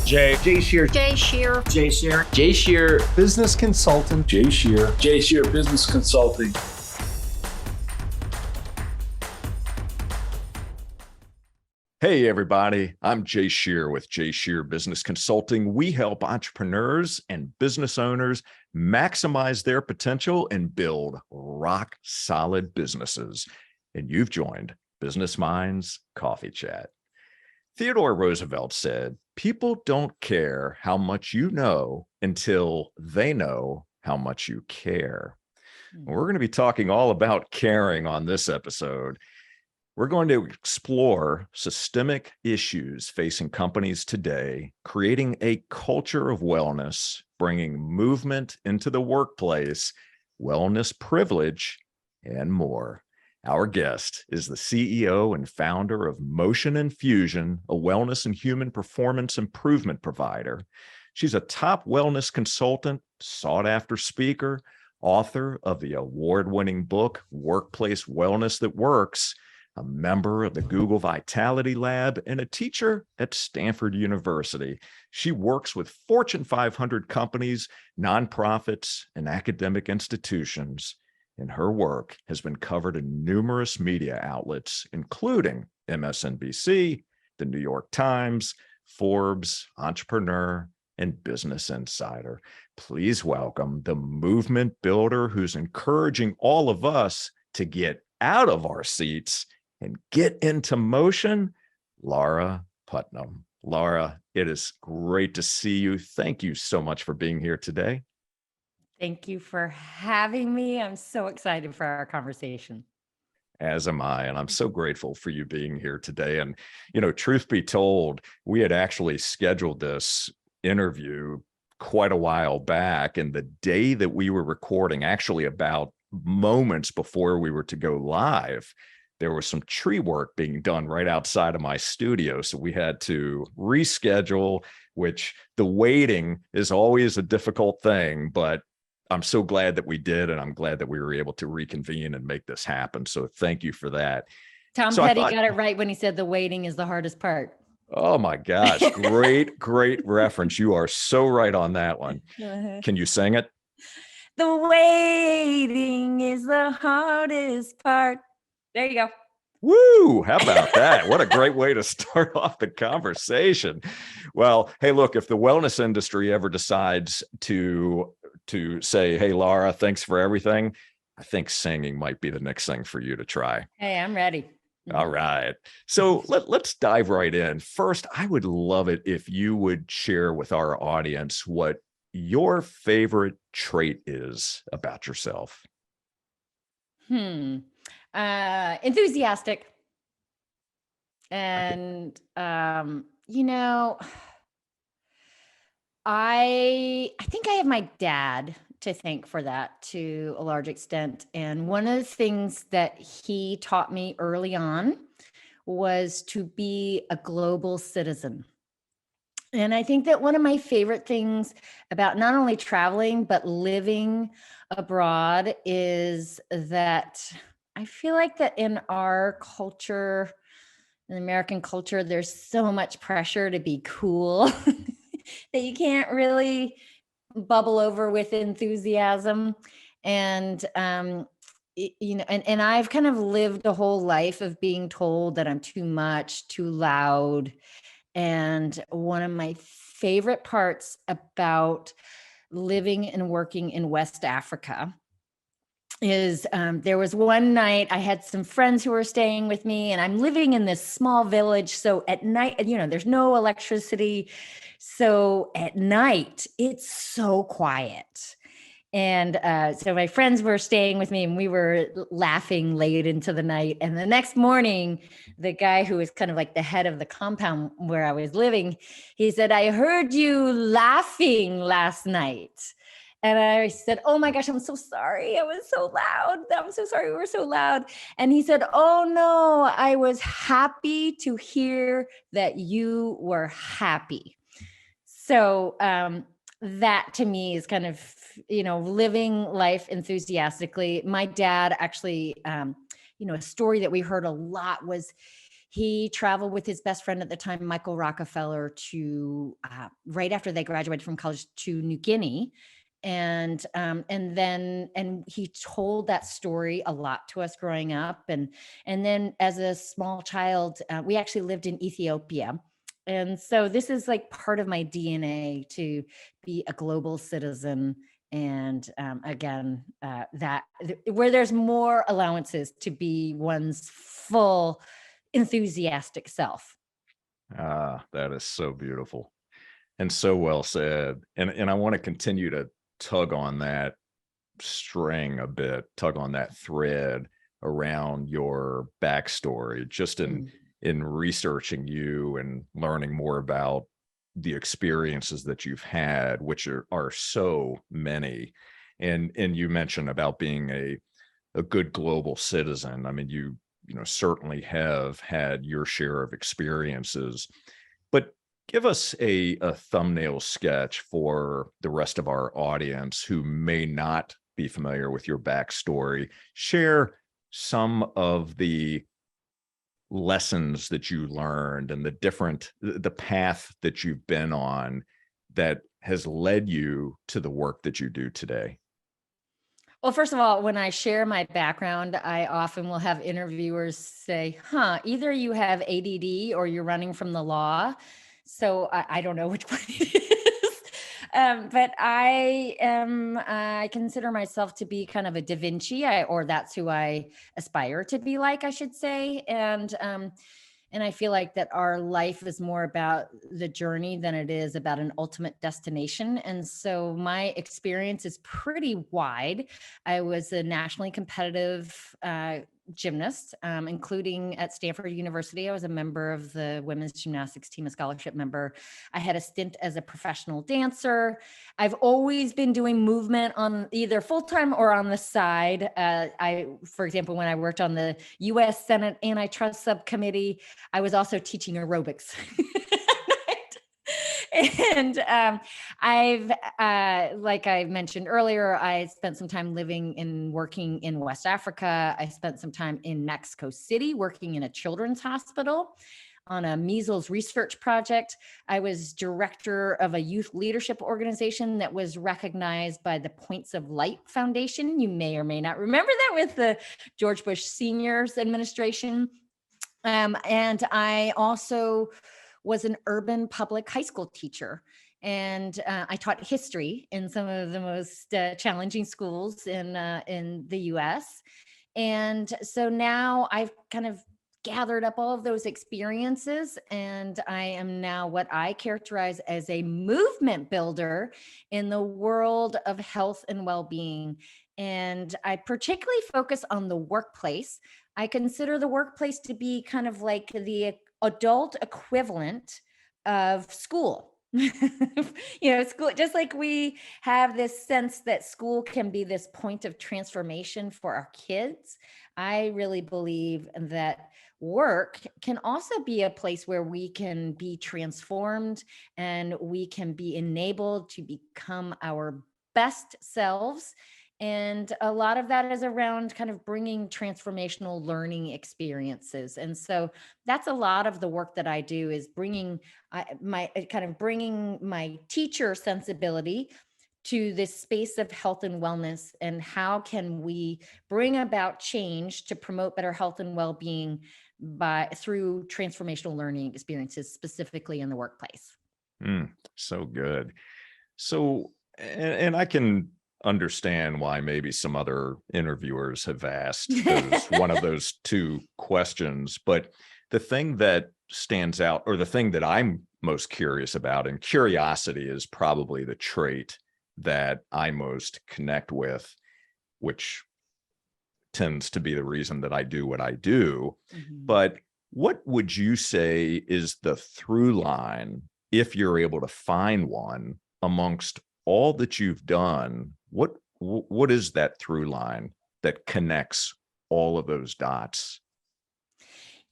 Jay Scherr. Jay Scherr. Jay Scherr. Jay Scherr, business consultant. Jay Scherr. Jay Scherr Business Consulting. Hey, everybody. I'm Jay Scherr with Jay Scherr Business Consulting. We help entrepreneurs and business owners maximize their potential and build rock solid businesses. And you've joined Business Minds Coffee Chat. Theodore Roosevelt said, "People don't care how much you know until they know how much you care." We're going to be talking all about caring on this episode. We're going to explore systemic issues facing companies today, creating a culture of wellness, bringing movement into the workplace, wellness privilege, and more. Our guest is the CEO and founder of Motion Infusion, a wellness and human performance improvement provider. She's a top wellness consultant, sought-after speaker, author of the award-winning book, Workplace Wellness That Works, a member of the Google Vitality Lab, and a teacher at Stanford University. She works with Fortune 500 companies, nonprofits, and academic institutions. And her work has been covered in numerous media outlets, including MSNBC, the New York Times, Forbes, Entrepreneur, and Business Insider. Please welcome the movement builder who's encouraging all of us to get out of our seats and get into motion, Laura Putnam. Laura, it is great to see you. Thank you so much for being here today. Thank you for having me. I'm so excited for our conversation. As am I, and I'm so grateful for you being here today. And, truth be told, we had actually scheduled this interview quite a while back, and the day that we were recording, actually about moments before we were to go live, there was some tree work being done right outside of my studio. So we had to reschedule, which the waiting is always a difficult thing, but I'm so glad that we did, and I'm glad that we were able to reconvene and make this happen. So thank you for that. Tom Petty got it right when he said the waiting is the hardest part. Oh my gosh. Great reference. You are so right on that one. Can you sing it? The waiting is the hardest part. There you go. Woo! How about that? What a great way to start off the conversation. Well, hey, look, if the wellness industry ever decides to say, "Hey, Laura, thanks for everything," I think singing might be the next thing for you to try. Hey, I'm ready. All right. So let's dive right in. First, I would love it if you would share with our audience what your favorite trait is about yourself. Enthusiastic. And, I think I have my dad to thank for that to a large extent. And one of the things that he taught me early on was to be a global citizen. And I think that one of my favorite things about not only traveling, but living abroad is that I feel like that in our culture, in American culture, there's so much pressure to be cool that you can't really bubble over with enthusiasm. And, and I've kind of lived a whole life of being told that I'm too much, too loud. And one of my favorite parts about living and working in West Africa is there was one night I had some friends who were staying with me, and I'm living in this small village. So at night, there's no electricity. So at night, it's so quiet. And so my friends were staying with me, and we were laughing late into the night. And the next morning, the guy who was kind of like the head of the compound where I was living, he said, "I heard you laughing last night." And I said, "Oh my gosh, I'm so sorry. I was so loud. I'm so sorry. We were so loud." And he said, "Oh no, I was happy to hear that you were happy." So that to me is kind of, living life enthusiastically. My dad actually, a story that we heard a lot was he traveled with his best friend at the time, Michael Rockefeller, to right after they graduated from college, to New Guinea. And he told that story a lot to us growing up. And then as a small child, we actually lived in Ethiopia. And so this is like part of my DNA to be a global citizen. And again, where there's more allowances to be one's full enthusiastic self. That is so beautiful and so well said. And I want to continue to tug on that string a bit, tug on that thread around your backstory, just in researching you and learning more about the experiences that you've had, which are so many. And you mentioned about being a good global citizen. I mean, you certainly have had your share of experiences, but give us a thumbnail sketch for the rest of our audience who may not be familiar with your backstory. Share some of the lessons that you learned and the path that you've been on that has led you to the work that you do today. Well, first of all, when I share my background, I often will have interviewers say, either you have ADD or you're running from the law. So I don't know which one it is. But I consider myself to be kind of a Da Vinci, or that's who I aspire to be like, I should say. And I feel like that our life is more about the journey than it is about an ultimate destination. And so my experience is pretty wide. I was a nationally competitive gymnast, including at Stanford University. I was a member of the women's gymnastics team, a scholarship member. I had a stint as a professional dancer. I've always been doing movement on either full-time or on the side. For example, when I worked on the U.S. Senate Antitrust Subcommittee, I was also teaching aerobics. And I've, like I mentioned earlier, I spent some time living and working in West Africa. I spent some time in Mexico City working in a children's hospital on a measles research project. I was director of a youth leadership organization that was recognized by the Points of Light Foundation. You may or may not remember that, with the George Bush Senior's administration. And I also was an urban public high school teacher. And I taught history in some of the most challenging schools in the US. And so now I've kind of gathered up all of those experiences, and I am now what I characterize as a movement builder in the world of health and well-being. And I particularly focus on the workplace. I consider the workplace to be kind of like the adult equivalent of school. School, just like we have this sense that school can be this point of transformation for our kids, I really believe that work can also be a place where we can be transformed and we can be enabled to become our best selves. And a lot of that is around kind of bringing transformational learning experiences. And so that's a lot of the work that I do, is bringing my teacher sensibility to this space of health and wellness, and how can we bring about change to promote better health and well-being through transformational learning experiences, specifically in the workplace. So good. So, and I can understand why maybe some other interviewers have asked one of those two questions, but the thing that stands out, or the thing that I'm most curious about, and curiosity is probably the trait that I most connect with, which tends to be the reason that I do what I do. Mm-hmm. But what would you say is the through line, if you're able to find one, amongst all that you've done? What is that through line that connects all of those dots?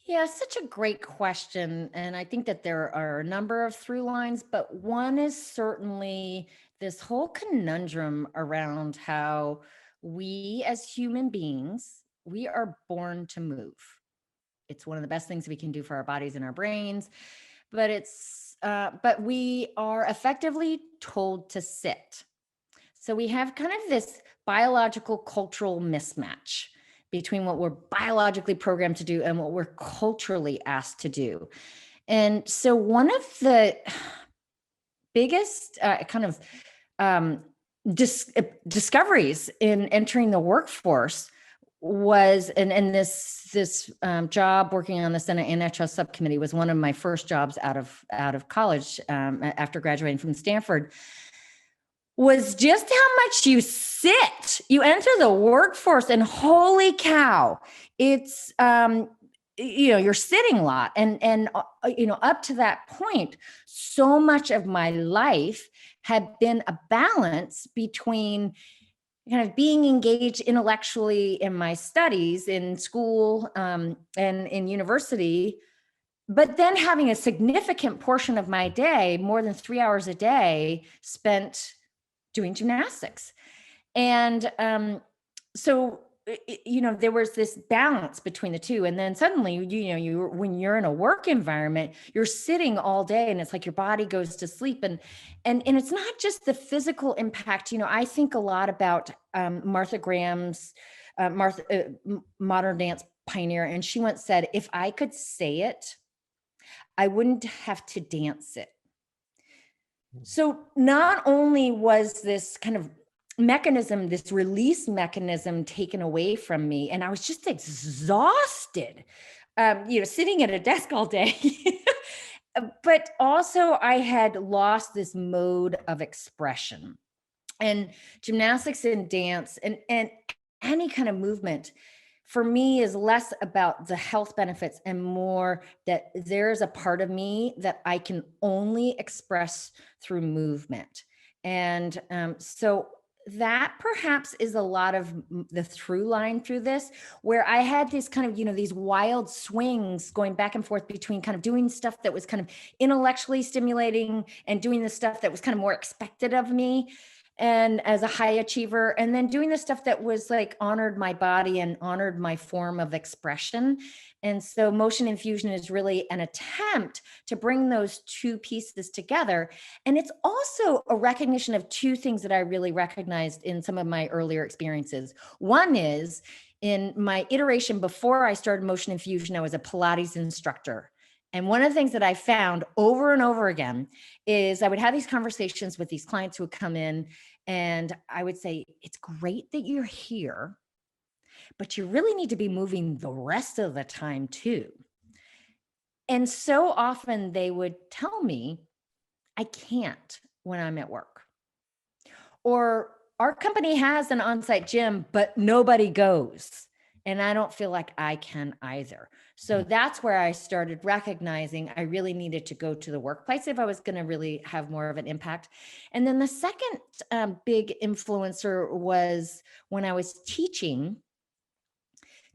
Yeah, such a great question. And I think that there are a number of through lines, but one is certainly this whole conundrum around how we as human beings, we are born to move. It's one of the best things we can do for our bodies and our brains, but we are effectively told to sit. So we have kind of this biological cultural mismatch between what we're biologically programmed to do and what we're culturally asked to do. And so one of the biggest discoveries in entering the workforce was, and this job working on the Senate Antitrust Subcommittee was one of my first jobs out of college after graduating from Stanford, was just how much you sit. You enter the workforce and holy cow, it's you're sitting a lot, and up to that point, so much of my life had been a balance between kind of being engaged intellectually in my studies in school and in university, but then having a significant portion of my day, more than 3 hours a day, spent doing gymnastics. And so there was this balance between the two. And then suddenly, when you're in a work environment, you're sitting all day and it's like your body goes to sleep. And it's not just the physical impact. I think a lot about Martha Graham's modern dance pioneer. And she once said, if I could say it, I wouldn't have to dance it. So not only was this kind of mechanism, this release mechanism taken away from me, and I was just exhausted, sitting at a desk all day, but also I had lost this mode of expression. And gymnastics and dance and any kind of movement for me is less about the health benefits and more that there's a part of me that I can only express through movement. And so that perhaps is a lot of the through line through this, where I had this kind of, these wild swings going back and forth between kind of doing stuff that was kind of intellectually stimulating and doing the stuff that was kind of more expected of me and as a high achiever, and then doing the stuff that was like honored my body and honored my form of expression. And so Motion Infusion is really an attempt to bring those two pieces together. And it's also a recognition of two things that I really recognized in some of my earlier experiences. One is in my iteration before I started Motion Infusion, I was a Pilates instructor. And one of the things that I found over and over again is I would have these conversations with these clients who would come in and I would say, it's great that you're here, but you really need to be moving the rest of the time too. And so often they would tell me, I can't when I'm at work. Or our company has an on-site gym, but nobody goes. And I don't feel like I can either. So that's where I started recognizing I really needed to go to the workplace if I was going to really have more of an impact. And then the second big influencer was when I was teaching,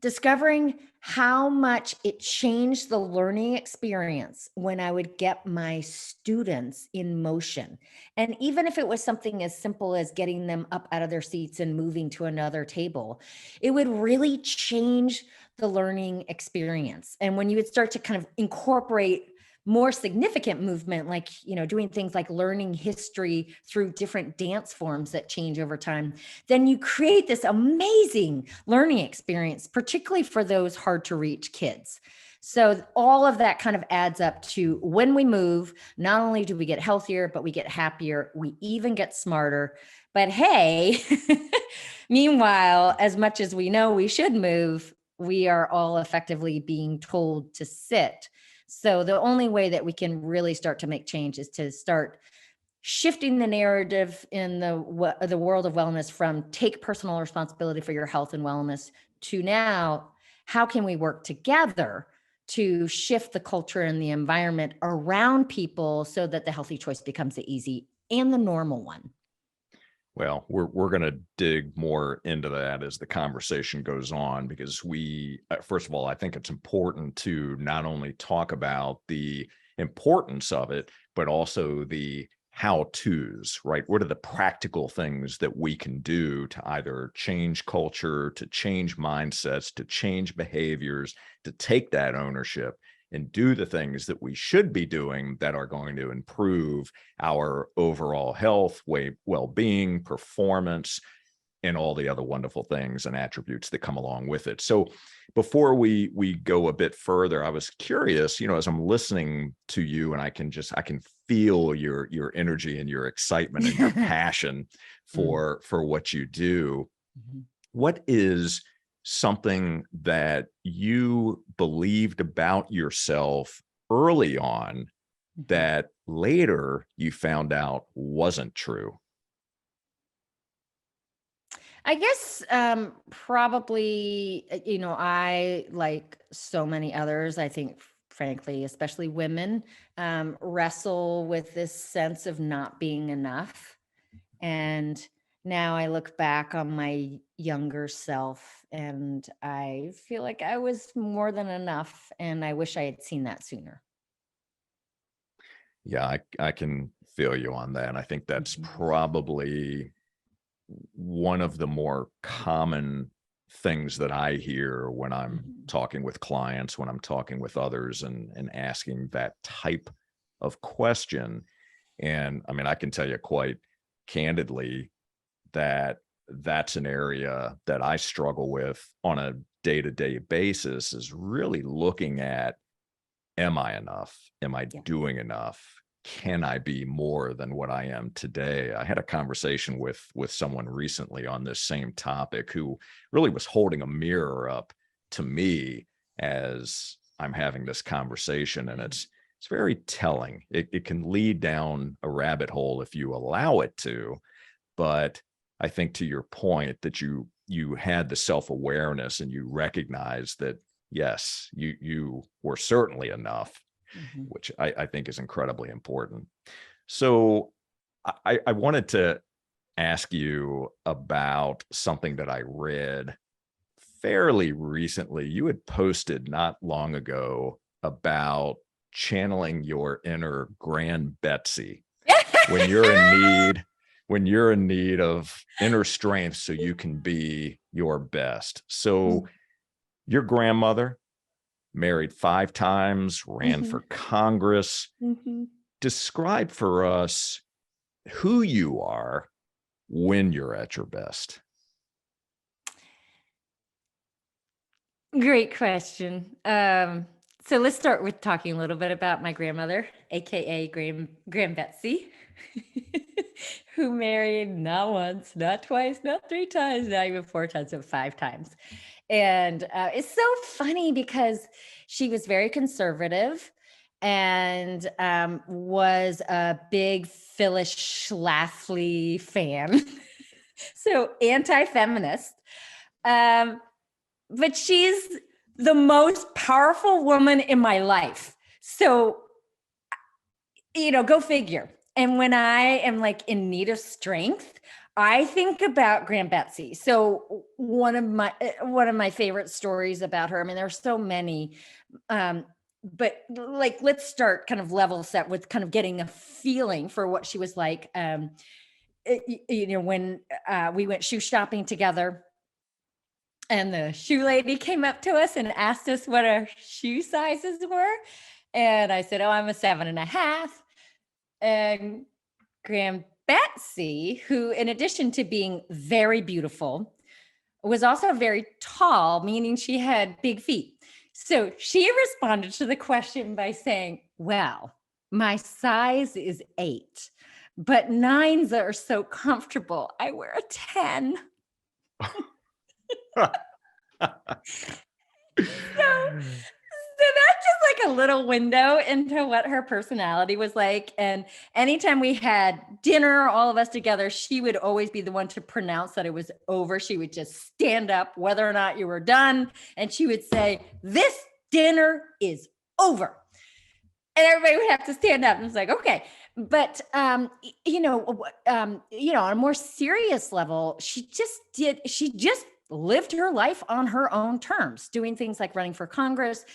discovering how much it changed the learning experience when I would get my students in motion. And even if it was something as simple as getting them up out of their seats and moving to another table, it would really change the learning experience. And when you would start to kind of incorporate more significant movement, like, doing things like learning history through different dance forms that change over time, then you create this amazing learning experience, particularly for those hard to reach kids. So all of that kind of adds up to when we move, not only do we get healthier, but we get happier, we even get smarter. But hey, meanwhile, as much as we know we should move, we are all effectively being told to sit. So the only way that we can really start to make change is to start shifting the narrative in the world of wellness from take personal responsibility for your health and wellness to now, how can we work together to shift the culture and the environment around people so that the healthy choice becomes the easy and the normal one? Well, we're going to dig more into that as the conversation goes on, because first of all, I think it's important to not only talk about the importance of it, but also the how-tos, right? What are the practical things that we can do to either change culture, to change mindsets, to change behaviors, to take that ownership and do the things that we should be doing that are going to improve our overall health, well-being, performance, and all the other wonderful things and attributes that come along with it. So before we go a bit further, I was curious, as I'm listening to you, and I can feel your energy and your excitement and your passion for what you do. Mhm. What is something that you believed about yourself early on that later you found out wasn't true? I guess probably, I, like so many others, I think, frankly, especially women, wrestle with this sense of not being enough. And now I look back on my younger self and I feel like I was more than enough. And I wish I had seen that sooner. Yeah, I can feel you on that. And I think that's Mhm. probably one of the more common things that I hear when I'm Mhm. talking with clients, when I'm talking with others and asking that type of question. And I mean, I can tell you quite candidly that that's an area that I struggle with on a day-to-day basis, is really looking at, am I enough? Am I Yeah. doing enough? Can I be more than what I am today? I had a conversation with someone recently on this same topic who really was holding a mirror up to me as I'm having this conversation, and it's very telling. It can lead down a rabbit hole if you allow it to, but I think to your point that you had the self-awareness and you recognized that yes, you were certainly enough, Mhm. which I think is incredibly important. So I wanted to ask you about something that I read fairly recently. You had posted not long ago about channeling your inner GrandBetsy when you're in need, of inner strength so you can be your best. So your grandmother married 5 times, ran Mhm. for Congress. Mhm. Describe for us who you are when you're at your best. Great question. So let's start with talking a little bit about my grandmother, aka Grandbetsy, who married not once, not twice, not 3 times, not even 4 times, but 5 times. And it's so funny because she was very conservative and was a big Phyllis Schlafly fan, so anti-feminist. Um, but she's the most powerful woman in my life. So, go figure. And when I am like in need of strength, I think about GrandBetsy. So one of my favorite stories about her. I mean, there's so many, but like let's start kind of level set with kind of getting a feeling for what she was like. When we went shoe shopping together, and the shoe lady came up to us and asked us what our shoe sizes were. And I said, "Oh, I'm a 7.5." And Graham Betsy, who, in addition to being very beautiful, was also very tall, meaning she had big feet. So she responded to the question by saying, "Well, my size is 8, but 9s are so comfortable. I wear a 10." So So that's just like a little window into what her personality was like. And anytime we had dinner, all of us together, she would always be the one to pronounce that it was over. She would just stand up, whether or not you were done, and she would say, "This dinner is over." And everybody would have to stand up. And it's like, okay. But on a more serious level, she just lived her life on her own terms, doing things like running for Congress.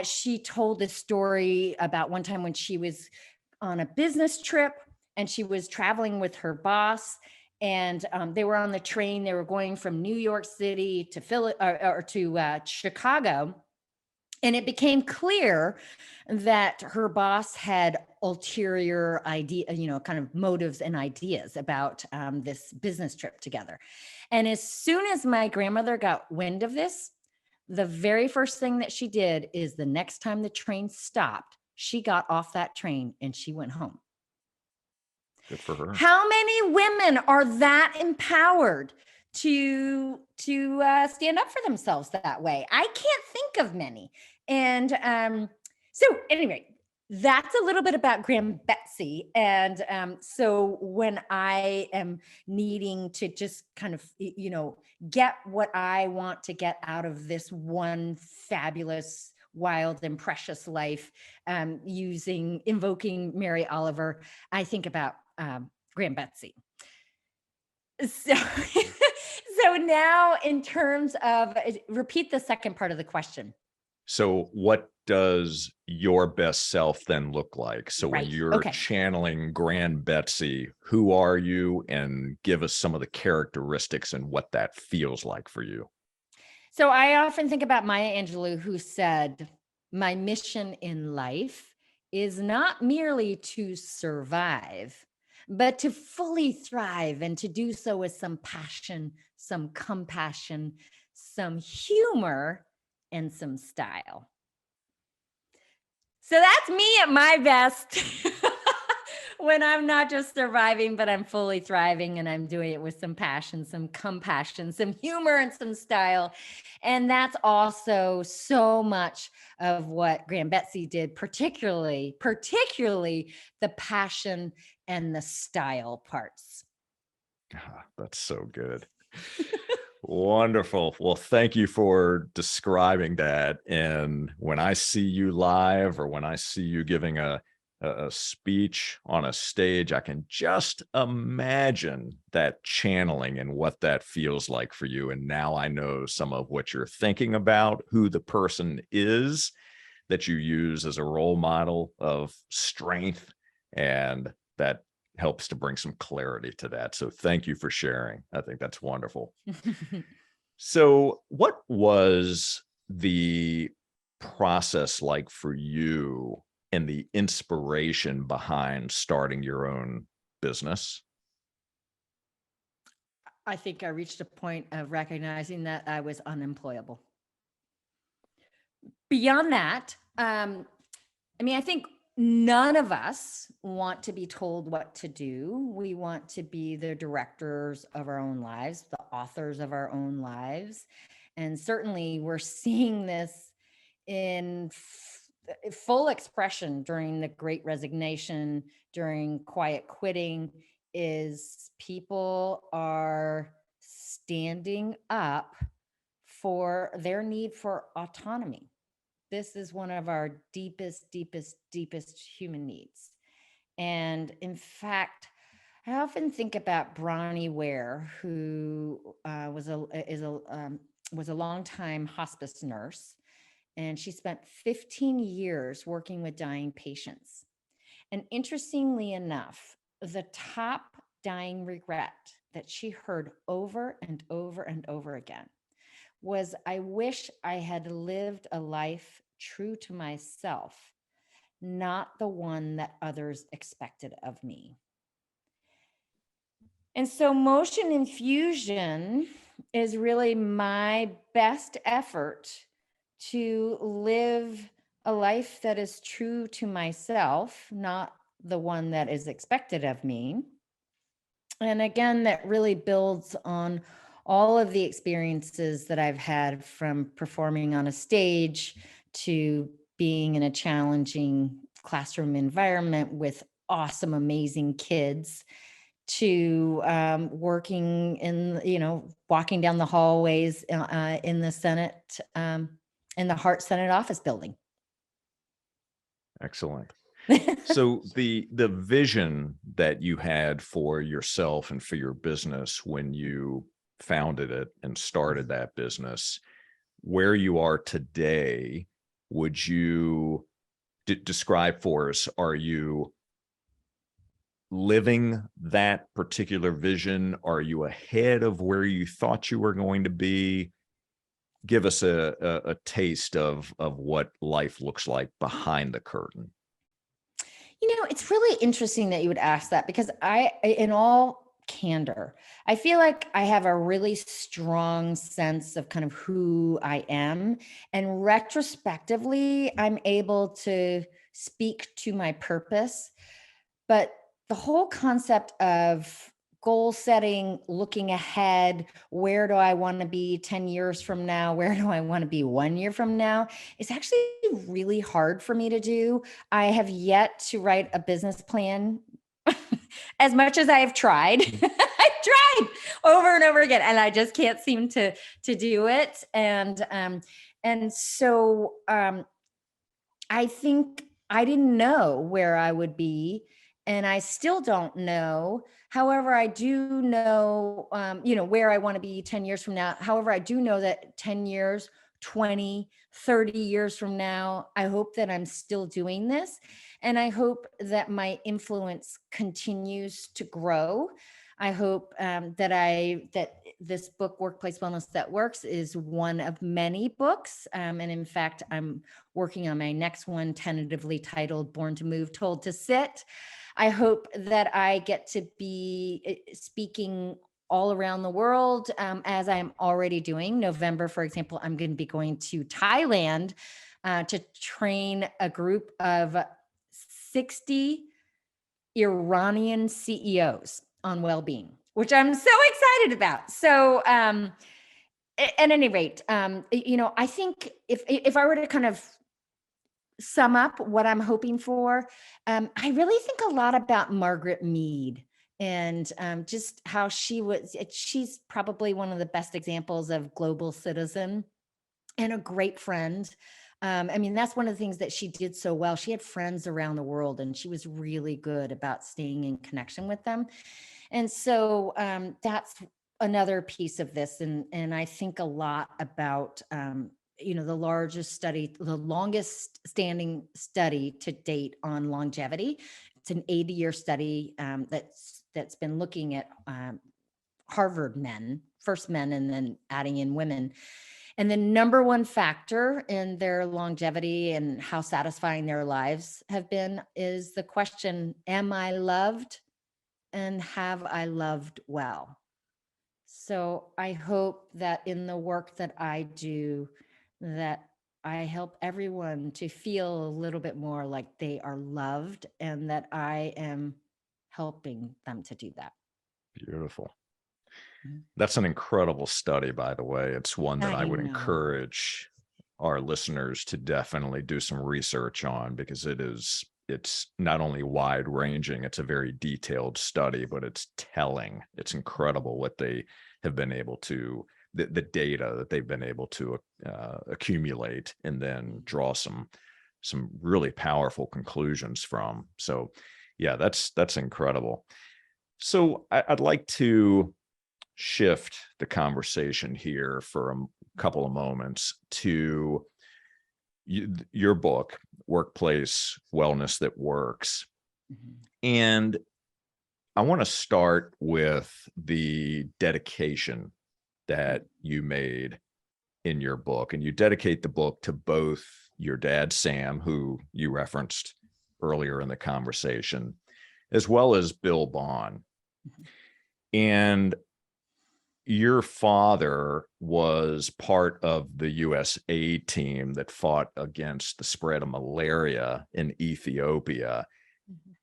She told this story about one time when she was on a business trip and she was traveling with her boss, and they were on the train. They were going from New York City to to Chicago. And it became clear that her boss had ulterior kind of motives and ideas about this business trip together. And as soon as my grandmother got wind of this, the very first thing that she did is the next time the train stopped, she got off that train and she went home. Good for her. How many women are that empowered to stand up for themselves that way? I can't think of many. And so anyway, that's a little bit about GrandBetsy. And so when I am needing to just kind of, get what I want to get out of this one fabulous, wild and precious life, invoking Mary Oliver, I think about GrandBetsy. So, so now in terms of, repeat the second part of the question. So what does your best self then look like? So when you're channeling GrandBetsy, who are you? And give us some of the characteristics and what that feels like for you. So I often think about Maya Angelou, who said, my mission in life is not merely to survive, but to fully thrive, and to do so with some passion, some compassion, some humor, and some style. So that's me at my best when I'm not just surviving, but I'm fully thriving, and I'm doing it with some passion, some compassion, some humor, and some style. And that's also so much of what GrandBetsy did, particularly the passion and the style parts. That's so good. Wonderful. Well, thank you for describing that. And when I see you live, or when I see you giving a speech on a stage, I can just imagine that channeling and what that feels like for you. And now I know some of what you're thinking about, who the person is that you use as a role model of strength, and that helps to bring some clarity to that. So thank you for sharing. I think that's wonderful. So what was the process like for you, and the inspiration behind starting your own business? I think I reached a point of recognizing that I was unemployable. Beyond that, I think none of us want to be told what to do. We want to be the directors of our own lives, the authors of our own lives. And certainly we're seeing this in full expression during the Great Resignation, during quiet quitting, is people are standing up for their need for autonomy. This is one of our deepest human needs. And in fact, I often think about Bronnie Ware, who was a longtime hospice nurse, and she spent 15 years working with dying patients. And interestingly enough, the top dying regret that she heard over and over and over again was, I wish I had lived a life true to myself, not the one that others expected of me. And so Motion Infusion is really my best effort to live a life that is true to myself, not the one that is expected of me. And again, that really builds on all of the experiences that I've had, from performing on a stage to being in a challenging classroom environment with awesome, amazing kids, to working in, walking down the hallways in the Senate, in the Hart Senate office building. Excellent. So the vision that you had for yourself and for your business when you founded it and started that business, where you are today, would you describe for us? Are you living that particular vision? Are you ahead of where you thought you were going to be? Give us a taste of what life looks like behind the curtain. It's really interesting that you would ask that, because in all candor, I feel like I have a really strong sense of kind of who I am. And retrospectively, I'm able to speak to my purpose. But the whole concept of goal setting, looking ahead, where do I want to be 10 years from now? Where do I want to be 1 year from now? It's actually really hard for me to do. I have yet to write a business plan as much as I have tried. I've tried over and over again, and I just can't seem to do it. And so I think I didn't know where I would be, and I still don't know. However, I do know, where I want to be 10 years from now. However, I do know that 10 years, 20, 30 years from now, I hope that I'm still doing this. And I hope that my influence continues to grow. I hope that this book, Workplace Wellness That Works, is one of many books. And in fact, I'm working on my next one, tentatively titled Born to Move, Told to Sit. I hope that I get to be speaking all around the world, as I'm already doing. November, for example, I'm going to be going to Thailand to train a group of 60 Iranian CEOs on well-being, which I'm so excited about. So, at any rate, I think if I were to kind of sum up what I'm hoping for, I really think a lot about Margaret Mead, and just how she's probably one of the best examples of global citizen and a great friend. That's one of the things that she did so well. She had friends around the world, and she was really good about staying in connection with them. And so that's another piece of this. And I think a lot about, the longest standing study to date on longevity. It's an 80-year study that's been looking at Harvard men, first men, and then adding in women. And the number one factor in their longevity and how satisfying their lives have been is the question, am I loved, and have I loved well? So I hope that in the work that I do, that I help everyone to feel a little bit more like they are loved, and that I am helping them to do that. Beautiful. Mhm. That's an incredible study, by the way. It's one that I would know. encourage our listeners to definitely do some research on, because it's not only wide ranging, it's a very detailed study, but it's telling. It's incredible what they have been able to, the data that they've been able to accumulate, and then draw some really powerful conclusions from. So yeah, that's incredible. So I'd like to shift the conversation here for a couple of moments to your book, Workplace Wellness That Works. Mhm. And I want to start with the dedication that you made in your book. And you dedicate the book to both your dad, Sam, who you referenced earlier in the conversation, as well as Bill Bond. Mhm. And your father was part of the US aid team that fought against the spread of malaria in Ethiopia. Mhm.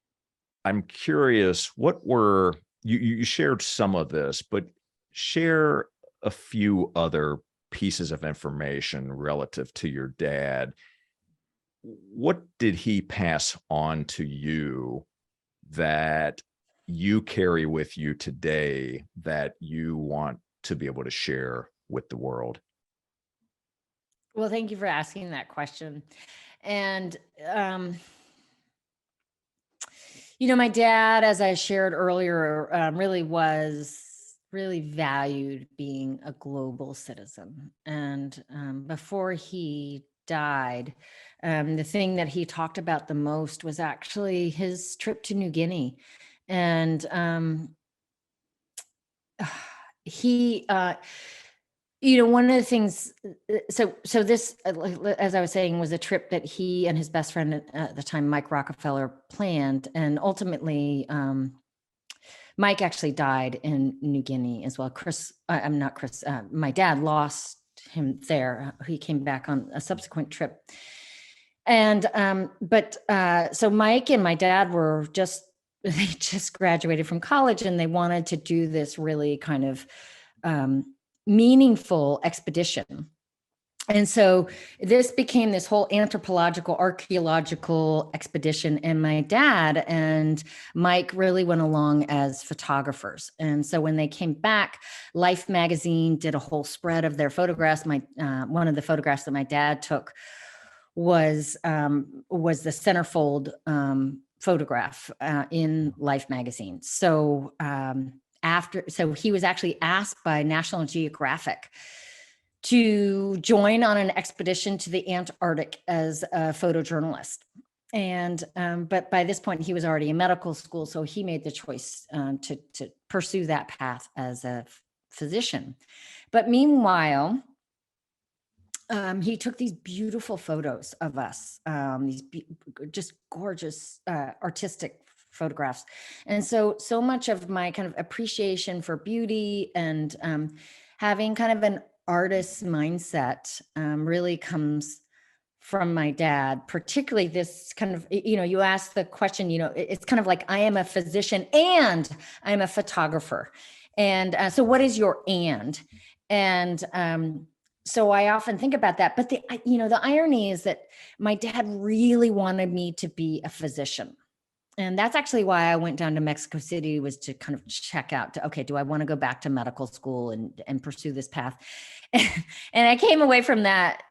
I'm curious, what were you shared some of this, but share a few other pieces of information relative to your dad. What did he pass on to you that you carry with you today that you want to be able to share with the world? Well, thank you for asking that question. And, my dad, as I shared earlier, really valued being a global citizen. And before he died, the thing that he talked about the most was actually his trip to New Guinea. And he, one of the things, so this, as I was saying, was a trip that he and his best friend at the time, Mike Rockefeller, planned. And ultimately, Mike actually died in New Guinea as well. I'm not Chris, my dad lost him there. He came back on a subsequent trip. And, so Mike and my dad were they just graduated from college, and they wanted to do this really kind of, meaningful expedition. And so this became this whole anthropological, archaeological expedition. And my dad and Mike really went along as photographers. And so when they came back, Life magazine did a whole spread of their photographs. One of the photographs that my dad took was the centerfold photograph in Life magazine. So so he was actually asked by National Geographic to join on an expedition to the Antarctic as a photojournalist. And but by this point, he was already in medical school, so he made the choice to pursue that path as a physician. But meanwhile, he took these beautiful photos of us, just gorgeous artistic photographs. And so much of my kind of appreciation for beauty and having kind of an artist's mindset really comes from my dad, particularly this kind of, you asked the question, it's kind of like, I am a physician and I'm a photographer. And so what is your and? And so I often think about that. But the irony is that my dad really wanted me to be a physician. And that's actually why I went down to Mexico City, was to kind of check out, okay, do I want to go back to medical school and pursue this path? And I came away from that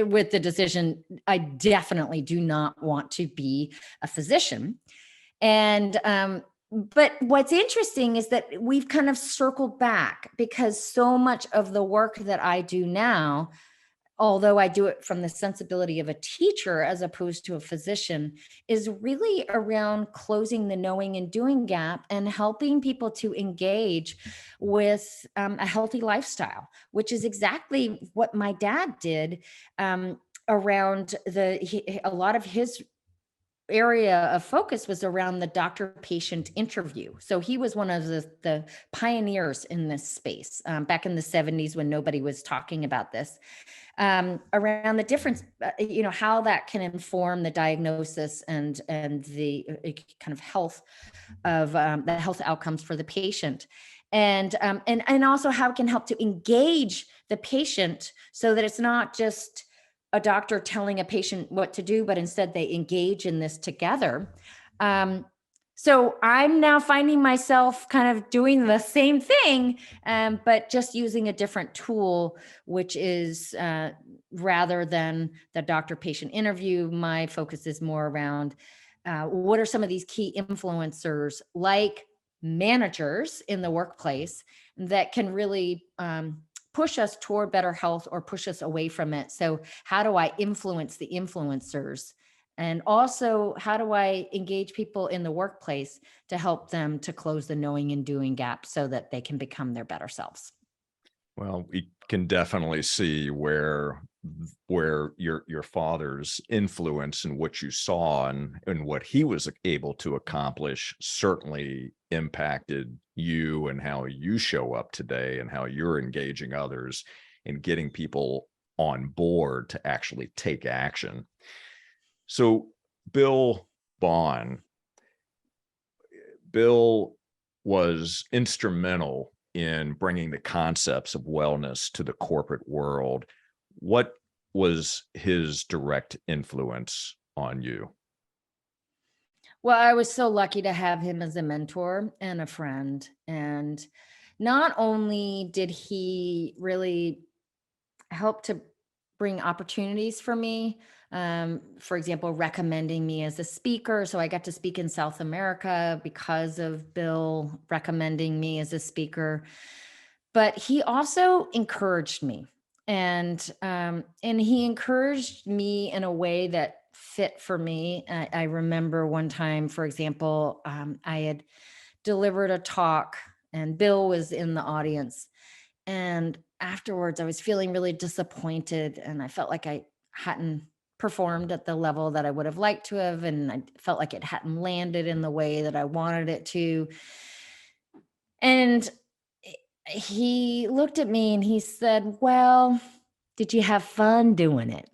with the decision, I definitely do not want to be a physician. And, but what's interesting is that we've kind of circled back, because so much of the work that I do now, although I do it from the sensibility of a teacher as opposed to a physician, is really around closing the knowing and doing gap and helping people to engage with a healthy lifestyle, which is exactly what my dad did around a lot of his area of focus was around the doctor-patient interview. So he was one of the pioneers in this space back in the 70s, when nobody was talking about this, around the difference, how that can inform the diagnosis and the kind of health of the health outcomes for the patient. And also how it can help to engage the patient, so that it's not just a doctor telling a patient what to do, but instead they engage in this together. So I'm now finding myself kind of doing the same thing, but just using a different tool, which is rather than the doctor-patient interview, my focus is more around what are some of these key influencers, like managers in the workplace, that can really push us toward better health or push us away from it. So how do I influence the influencers? And also, how do I engage people in the workplace to help them to close the knowing and doing gap so that they can become their better selves? Well, we can definitely see where your father's influence and what you saw and what he was able to accomplish certainly impacted you, and how you show up today, and how you're engaging others and getting people on board to actually take action. So Bill was instrumental in bringing the concepts of wellness to the corporate world. What was his direct influence on you? Well, I was so lucky to have him as a mentor and a friend. And not only did he really help to bring opportunities for me, for example, recommending me as a speaker. So I got to speak in South America because of Bill recommending me as a speaker. But he also encouraged me, and he encouraged me in a way that fit for me. I remember one time, for example, I had delivered a talk, and Bill was in the audience. And afterwards, I was feeling really disappointed, and I felt like I hadn't performed at the level that I would have liked to have. And I felt like it hadn't landed in the way that I wanted it to. And he looked at me and he said, "Well, did you have fun doing it?"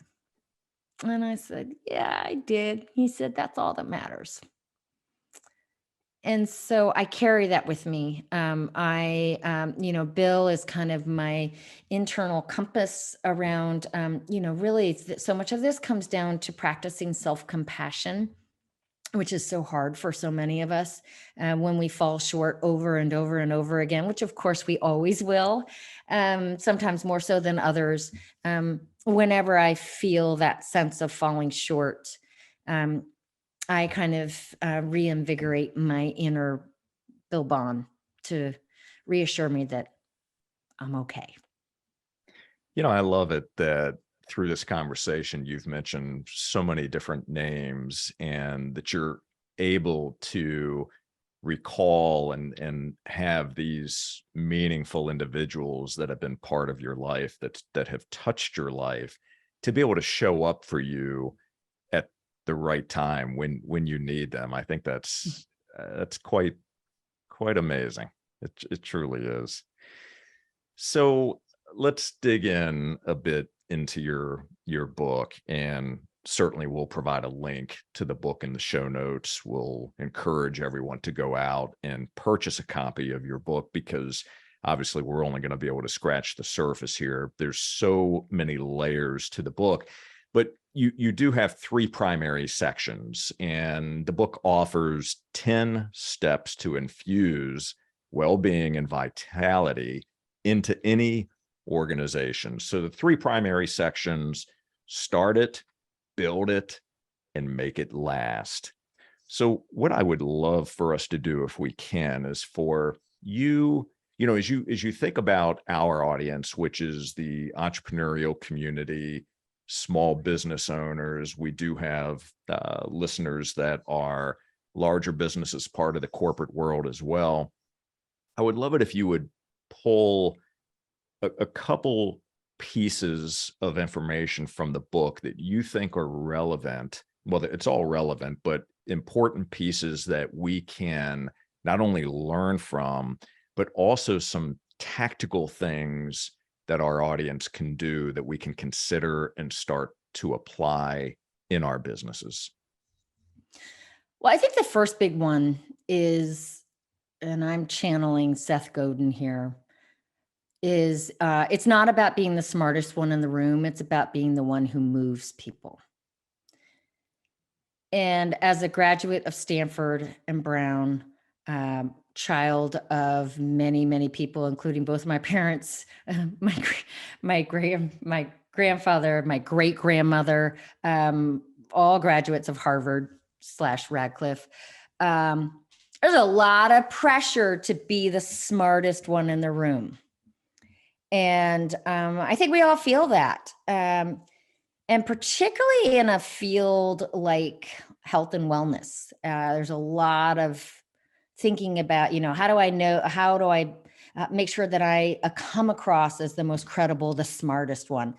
And I said, "Yeah, I did." He said, "That's all that matters." And so I carry that with me. Bill is kind of my internal compass around, really so much of this comes down to practicing self-compassion, which is so hard for so many of us when we fall short over and over and over again, which of course we always will, sometimes more so than others. Whenever I feel that sense of falling short, I kind of reinvigorate my inner Bill Bond to reassure me that I'm okay. I love it that through this conversation, you've mentioned so many different names and that you're able to recall and have these meaningful individuals that have been part of your life, that have touched your life, to be able to show up for you at the right time when you need them. I think that's quite amazing. It truly is. So let's dig in a bit into your book, and certainly we'll provide a link to the book in the show notes. We'll encourage everyone to go out and purchase a copy of your book, because obviously we're only going to be able to scratch the surface here. There's so many layers to the book, but you do have 3 primary sections, and the book offers 10 steps to infuse well-being and vitality into any organization. So the 3 primary sections: start it, build it, and make it last. So what I would love for us to do, if we can, is for you, as you think about our audience, which is the entrepreneurial community, small business owners. We do have listeners that are larger businesses, part of the corporate world as well. I would love it if you would pull a couple pieces of information from the book that you think are relevant. Well, it's all relevant, but important pieces that we can not only learn from, but also some tactical things that our audience can do that we can consider and start to apply in our businesses. Well, I think the first big one is, and I'm channeling Seth Godin here, is it's not about being the smartest one in the room. It's about being the one who moves people. And as a graduate of Stanford and Brown, child of many, many people, including both my parents, my grandfather, my great grandmother, all graduates of Harvard/Radcliffe. There's a lot of pressure to be the smartest one in the room. And I think we all feel that. And particularly in a field like health and wellness, there's a lot of thinking about, how do I make sure that I come across as the most credible, the smartest one?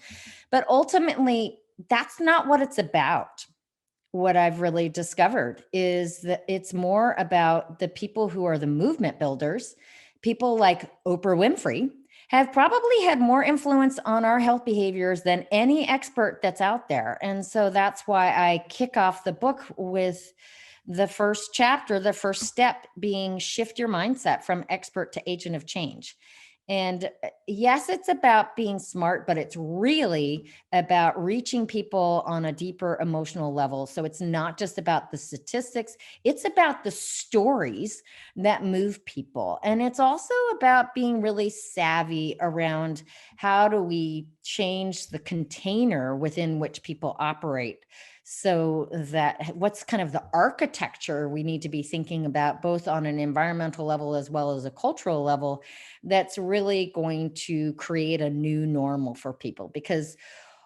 But ultimately, that's not what it's about. What I've really discovered is that it's more about the people who are the movement builders. People like Oprah Winfrey have probably had more influence on our health behaviors than any expert that's out there. And so that's why I kick off the book with the first chapter, the first step being shift your mindset from expert to agent of change. And yes, it's about being smart, but it's really about reaching people on a deeper emotional level. So it's not just about the statistics, it's about the stories that move people. And it's also about being really savvy around how do we change the container within which people operate. So that what's kind of the architecture we need to be thinking about, both on an environmental level as well as a cultural level, that's really going to create a new normal for people. Because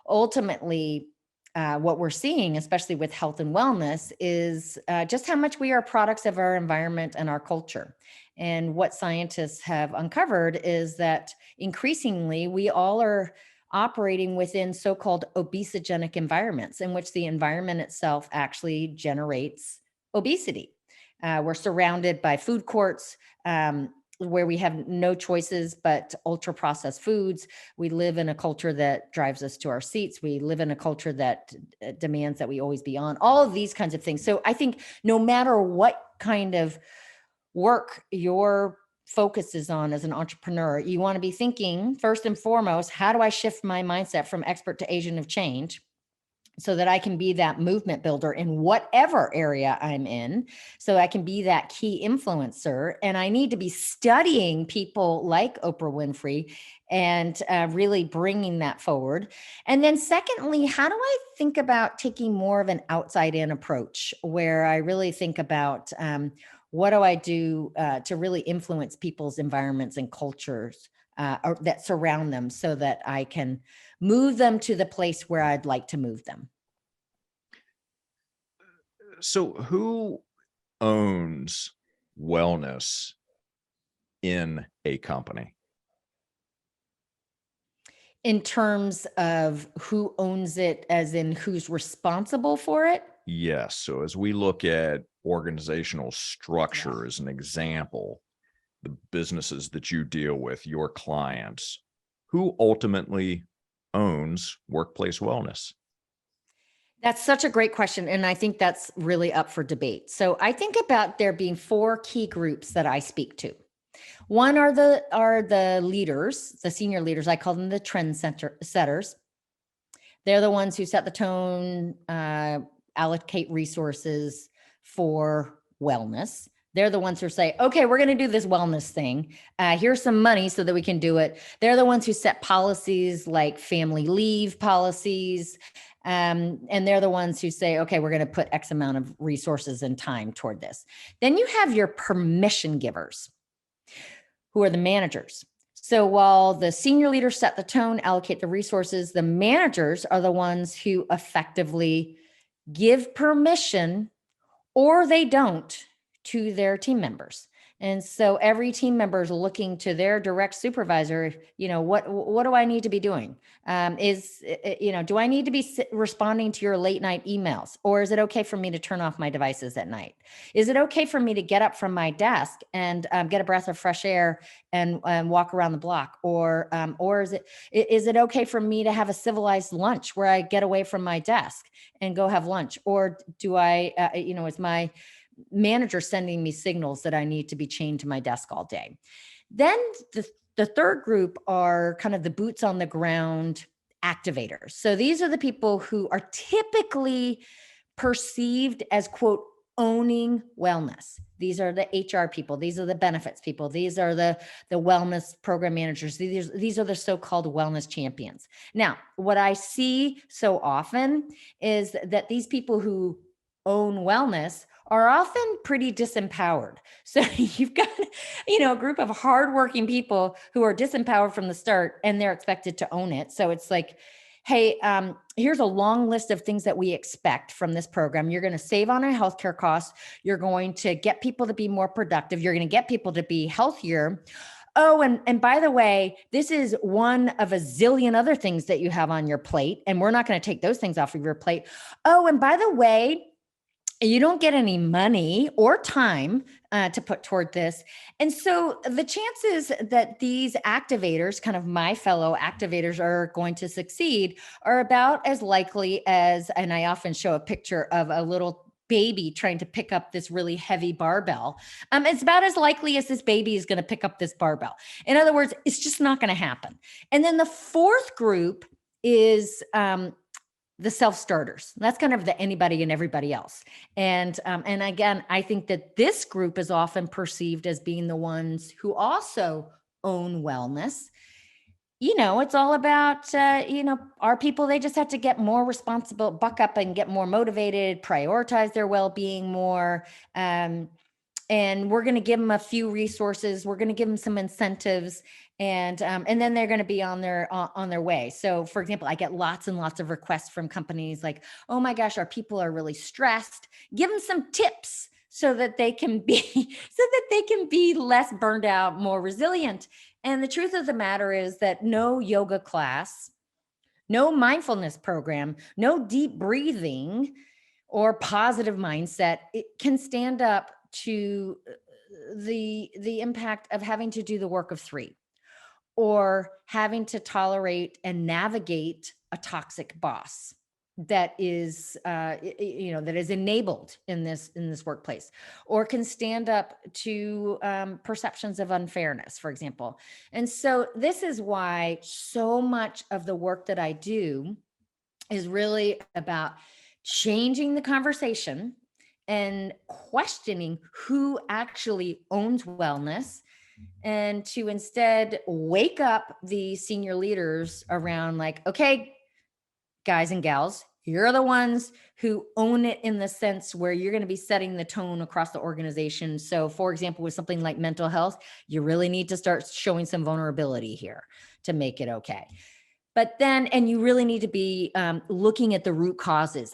ultimately, what we're seeing, especially with health and wellness, is just how much we are products of our environment and our culture. And what scientists have uncovered is that increasingly we all are operating within so-called obesogenic environments in which the environment itself actually generates obesity. We're surrounded by food courts, where we have no choices but ultra processed foods. We live in a culture that drives us to our seats. We live in a culture that demands that we always be on, all of these kinds of things. So I think no matter what kind of work your focus is on as an entrepreneur, you want to be thinking first and foremost, how do I shift my mindset from expert to agent of change, so that I can be that movement builder in whatever area I'm in, so I can be that key influencer. And I need to be studying people like Oprah Winfrey and really bringing that forward. And then secondly, how do I think about taking more of an outside in approach, where I really think about what do I do to really influence people's environments and cultures that surround them, so that I can move them to the place where I'd like to move them. So who owns wellness in a company? In terms of who owns it, as in who's responsible for it? Yes. So as we look at organizational structure as an example, the businesses that you deal with, your clients, who ultimately owns workplace wellness? That's such a great question. And I think that's really up for debate. So I think about there being four key groups that I speak to. One are the leaders, the senior leaders. I call them the trend setters. They're the ones who set the tone, allocate resources for wellness. They're the ones who say, okay, we're going to do this wellness thing. Here's some money so that we can do it. They're the ones who set policies like family leave policies. And they're the ones who say, okay, we're going to put X amount of resources and time toward this. Then you have your permission givers, who are the managers. So while the senior leaders set the tone, allocate the resources, the managers are the ones who effectively give permission, or they don't, to their team members. And so every team member is looking to their direct supervisor, what do I need to be doing? Do I need to be responding to your late night emails? Or is it okay for me to turn off my devices at night? Is it okay for me to get up from my desk and get a breath of fresh air and walk around the block? Or is it okay for me to have a civilized lunch where I get away from my desk and go have lunch? Or do I, is my manager sending me signals that I need to be chained to my desk all day? Then the third group are kind of the boots on the ground activators. So these are the people who are typically perceived as, quote, owning wellness. These are the HR people. These are the benefits people. These are the wellness program managers. These are the so-called wellness champions. Now, what I see so often is that these people who own wellness are often pretty disempowered. So you've got, a group of hardworking people who are disempowered from the start, and they're expected to own it. So it's like, hey, here's a long list of things that we expect from this program. You're going to save on our healthcare costs. You're going to get people to be more productive. You're going to get people to be healthier. Oh, and by the way, this is one of a zillion other things that you have on your plate, and we're not going to take those things off of your plate. Oh, and by the way, you don't get any money or time to put toward this. And so the chances that these activators, kind of my fellow activators, are going to succeed are about as likely as, and I often show a picture of a little baby trying to pick up this really heavy barbell. It's about as likely as this baby is going to pick up this barbell. In other words, it's just not going to happen. And then the fourth group is the self-starters. That's kind of the anybody and everybody else. And again, I think that this group is often perceived as being the ones who also own wellness. It's all about, our people, they just have to get more responsible, buck up and get more motivated, prioritize their well-being more. and we're going to give them a few resources. We're going to give them some incentives, and then they're going to be on their way. So, for example, I get lots and lots of requests from companies like, "Oh my gosh, our people are really stressed. Give them some tips so that they can be less burned out, more resilient." And the truth of the matter is that no yoga class, no mindfulness program, no deep breathing or positive mindset, it can stand up to the impact of having to do the work of three, or having to tolerate and navigate a toxic boss that is that is enabled in this workplace, or can stand up to perceptions of unfairness, for example. And so this is why so much of the work that I do is really about changing the conversation and questioning who actually owns wellness, and to instead wake up the senior leaders around, like, okay, guys and gals, you're the ones who own it, in the sense where you're going to be setting the tone across the organization. So, for example, with something like mental health, you really need to start showing some vulnerability here to make it okay. But then, and you really need to be looking at the root causes,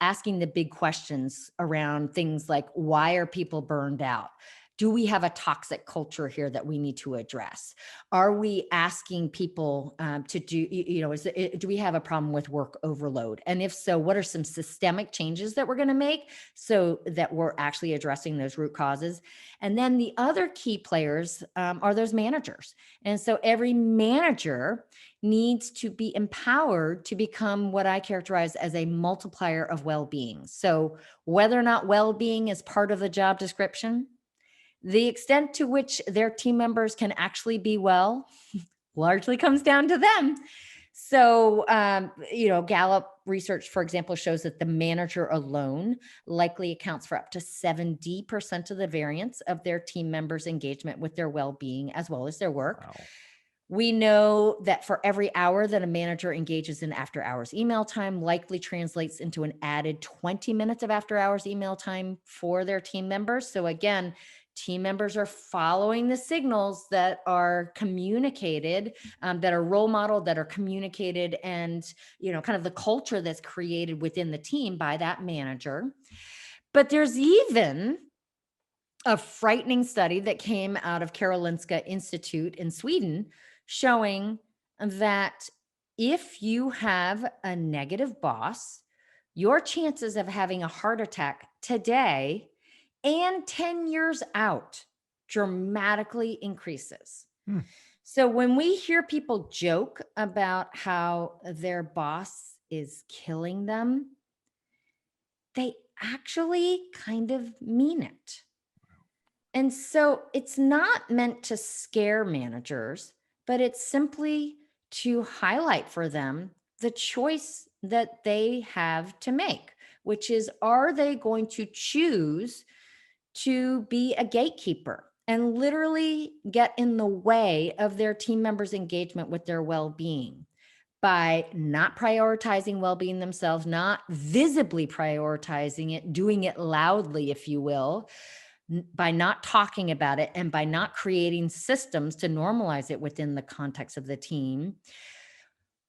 asking the big questions around things like, why are people burned out? Do we have a toxic culture here that we need to address? Are we asking people to do, do we have a problem with work overload? And if so, what are some systemic changes that we're going to make so that we're actually addressing those root causes? And then the other key players are those managers. And so every manager needs to be empowered to become what I characterize as a multiplier of well-being. So whether or not well-being is part of the job description, the extent to which their team members can actually be well largely comes down to them. So, Gallup research, for example, shows that the manager alone likely accounts for up to 70% of the variance of their team members' engagement with their well-being as well as their work. Wow. We know that for every hour that a manager engages in after hours email time likely translates into an added 20 minutes of after hours email time for their team members. So again, team members are following the signals that are communicated, that are role modeled, that are communicated, and, kind of the culture that's created within the team by that manager. But there's even a frightening study that came out of Karolinska Institute in Sweden showing that if you have a negative boss, your chances of having a heart attack today and 10 years out dramatically increases. So when we hear people joke about how their boss is killing them, they actually kind of mean it. And so it's not meant to scare managers, but it's simply to highlight for them the choice that they have to make, which is, are they going to choose to be a gatekeeper and literally get in the way of their team members' engagement with their well-being by not prioritizing well-being themselves, not visibly prioritizing it, doing it loudly, if you will, by not talking about it, and by not creating systems to normalize it within the context of the team?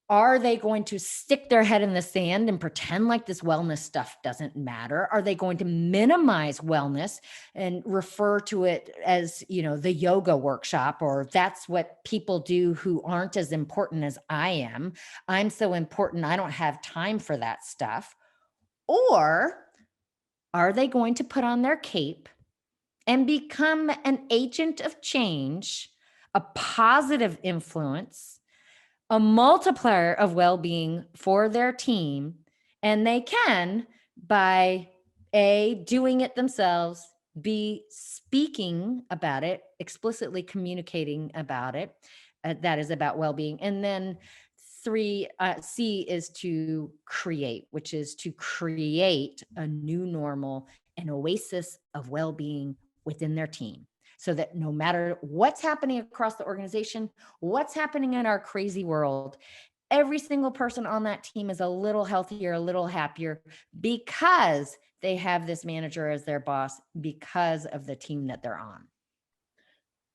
Are they going to stick their head in the sand and pretend like this wellness stuff doesn't matter? Are they going to minimize wellness and refer to it as, the yoga workshop, or that's what people do who aren't as important as I am? I'm so important, I don't have time for that stuff. Or are they going to put on their cape and become an agent of change, a positive influence, a multiplier of well-being for their team? And they can, by A, doing it themselves, B, speaking about it, explicitly communicating about it, that is about well-being. And then three, C is to create, which is to create a new normal, an oasis of well-being within their team, so that no matter what's happening across the organization, what's happening in our crazy world, every single person on that team is a little healthier, a little happier because they have this manager as their boss because of the team that they're on.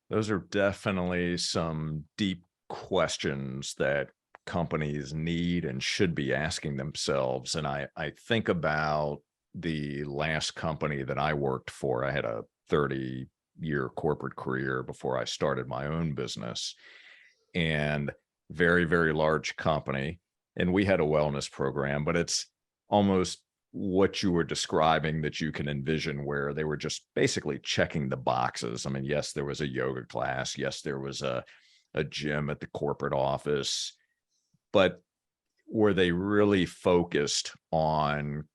Those are definitely some deep questions that companies need and should be asking themselves. And I think about the last company that I worked for. I had a 30-year corporate career before I started my own business, and very, very large company. And we had a wellness program, but it's almost what you were describing that you can envision, where they were just basically checking the boxes. I mean, yes, there was a yoga class. Yes, there was a gym at the corporate office, but were they really focused on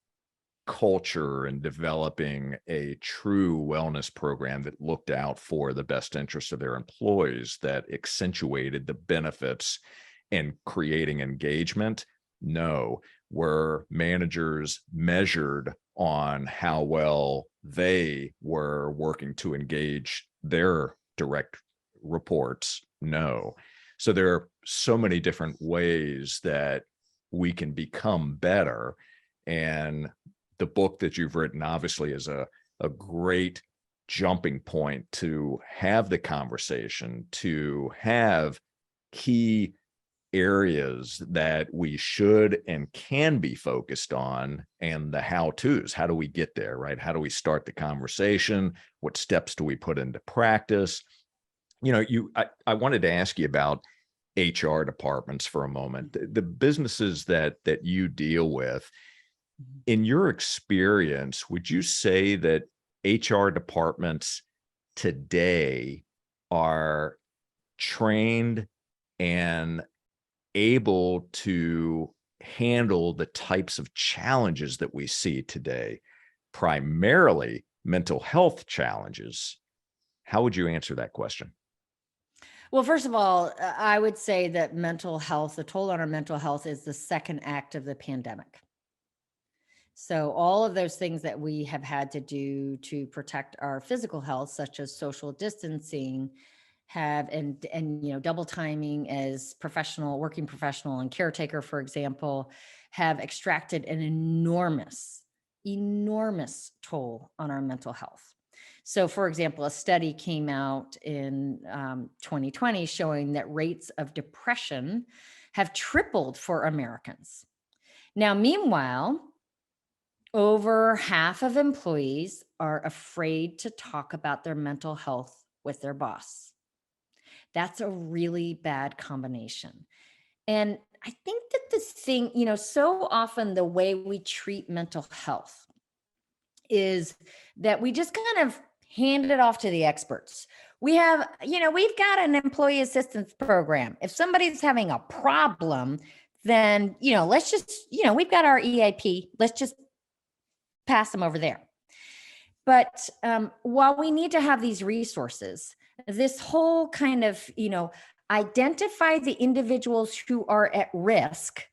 culture and developing a true wellness program that looked out for the best interests of their employees, that accentuated the benefits and creating engagement? No. Were managers measured on how well they were working to engage their direct reports? No. So there are so many different ways that we can become better. And the book that you've written obviously is a great jumping point to have the conversation, to have key areas that we should and can be focused on, and the how-tos. How do we get there, right? How do we start the conversation? What steps do we put into practice? I wanted to ask you about HR departments for a moment. The businesses that you deal with, in your experience, would you say that HR departments today are trained and able to handle the types of challenges that we see today, primarily mental health challenges? How would you answer that question? Well, first of all, I would say that mental health, the toll on our mental health, is the second act of the pandemic. So all of those things that we have had to do to protect our physical health, such as social distancing, and double timing as working professional and caretaker, for example, have extracted an enormous toll on our mental health. So, for example, a study came out in 2020 showing that rates of depression have tripled for Americans. Now, meanwhile, over half of employees are afraid to talk about their mental health with their boss. That's a really bad combination. And I think that the thing, so often the way we treat mental health is that we just kind of hand it off to the experts. We've got an employee assistance program. If somebody's having a problem, then, let's just, we've got our EAP. Let's just pass them over there. But while we need to have these resources, this whole kind of, identify the individuals who are at risk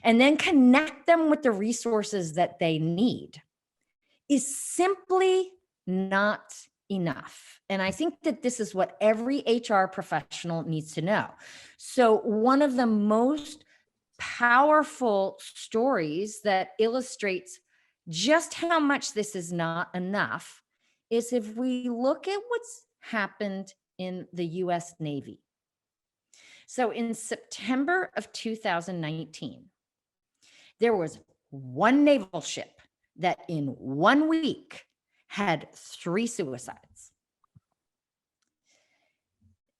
and then connect them with the resources that they need is simply not enough. And I think that this is what every HR professional needs to know. So one of the most powerful stories that illustrates just how much this is not enough is if we look at what's happened in the US Navy. So in September of 2019, there was one naval ship that in 1 week had 3 suicides.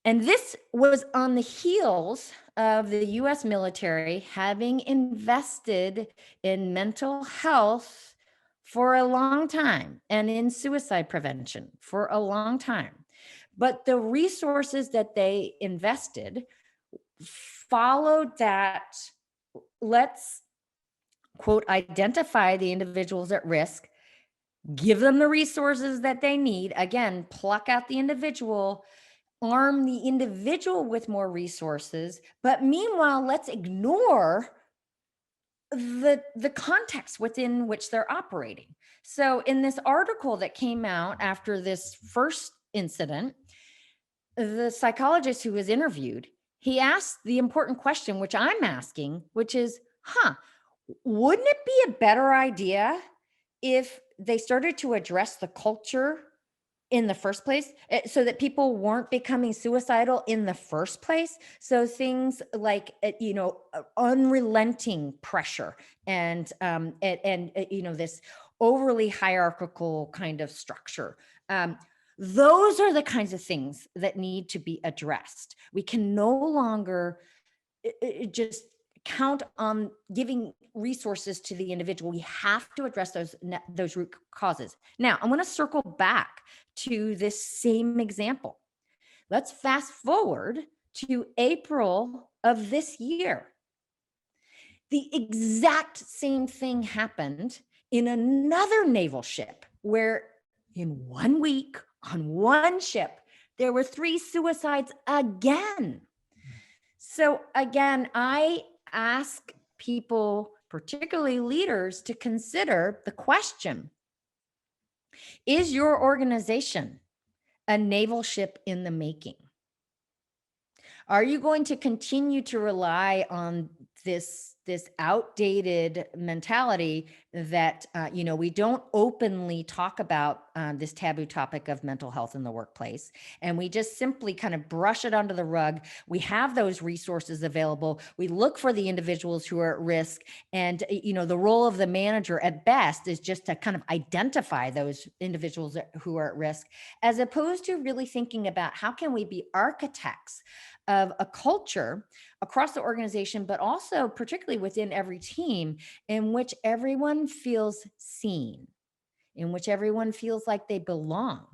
And this was on the heels of the US military having invested in mental health for a long time and in suicide prevention for a long time. But the resources that they invested followed that, let's quote, identify the individuals at risk, give them the resources that they need, again, pluck out the individual, arm the individual with more resources, but meanwhile, let's ignore the context within which they're operating. So in this article that came out after this first incident, the psychologist who was interviewed, he asked the important question, which I'm asking, which is, wouldn't it be a better idea if they started to address the culture in the first place, so that people weren't becoming suicidal in the first place? So things like, unrelenting pressure and this overly hierarchical kind of structure. Those are the kinds of things that need to be addressed. We can no longer just count on giving resources to the individual. We have to address those root causes. Now, I want to circle back to this same example. Let's fast forward to April of this year. The exact same thing happened in another naval ship, where in 1 week on one ship, there were 3 suicides again. So again, I ask people, particularly leaders, to consider the question: is your organization a naval ship in the making? Are you going to continue to rely on this outdated mentality that we don't openly talk about this taboo topic of mental health in the workplace, and we just simply kind of brush it under the rug? We have those resources available. We look for the individuals who are at risk, and the role of the manager at best is just to kind of identify those individuals who are at risk, as opposed to really thinking about how can we be architects of a culture across the organization, but also particularly within every team, in which everyone feels seen, in which everyone feels like they belong,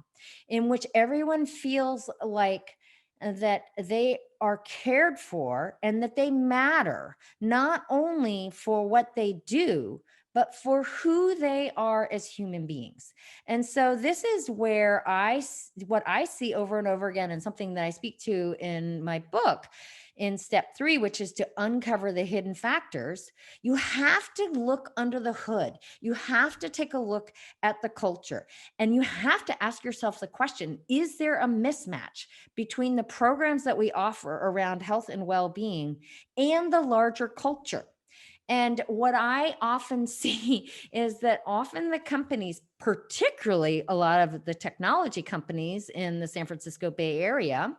in which everyone feels like that they are cared for and that they matter, not only for what they do, but for who they are as human beings. And so this is where what I see over and over again, and something that I speak to in my book in step 3, which is to uncover the hidden factors. You have to look under the hood. You have to take a look at the culture, and you have to ask yourself the question: is there a mismatch between the programs that we offer around health and well-being and the larger culture? And what I often see is that often the companies, particularly a lot of the technology companies in the San Francisco Bay Area,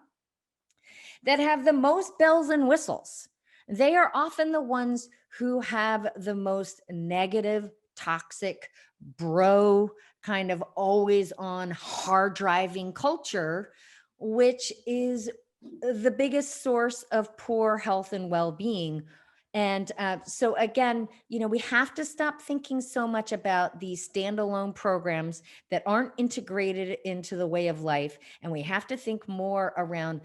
that have the most bells and whistles, they are often the ones who have the most negative, toxic, bro, kind of always on hard driving culture, which is the biggest source of poor health and well-being. And so again, we have to stop thinking so much about these standalone programs that aren't integrated into the way of life. And we have to think more around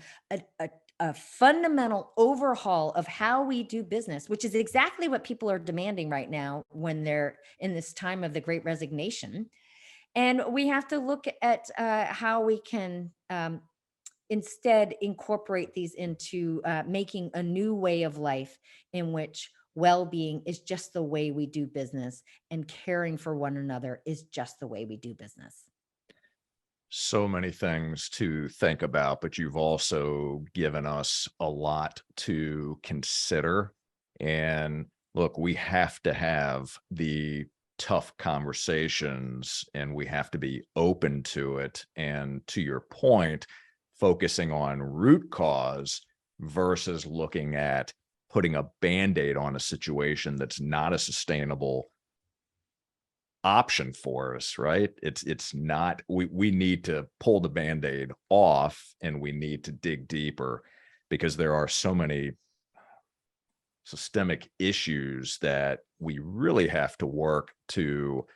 a fundamental overhaul of how we do business, which is exactly what people are demanding right now when they're in this time of the Great Resignation. And we have to look at how we can instead incorporate these into making a new way of life in which well-being is just the way we do business, and caring for one another is just the way we do business. So many things to think about, but you've also given us a lot to consider. And look, we have to have the tough conversations, and we have to be open to it. And to your point, focusing on root cause versus looking at putting a Band-Aid on a situation that's not a sustainable option for us, right? It's not, we need to pull the Band-Aid off, and we need to dig deeper, because there are so many systemic issues that we really have to work to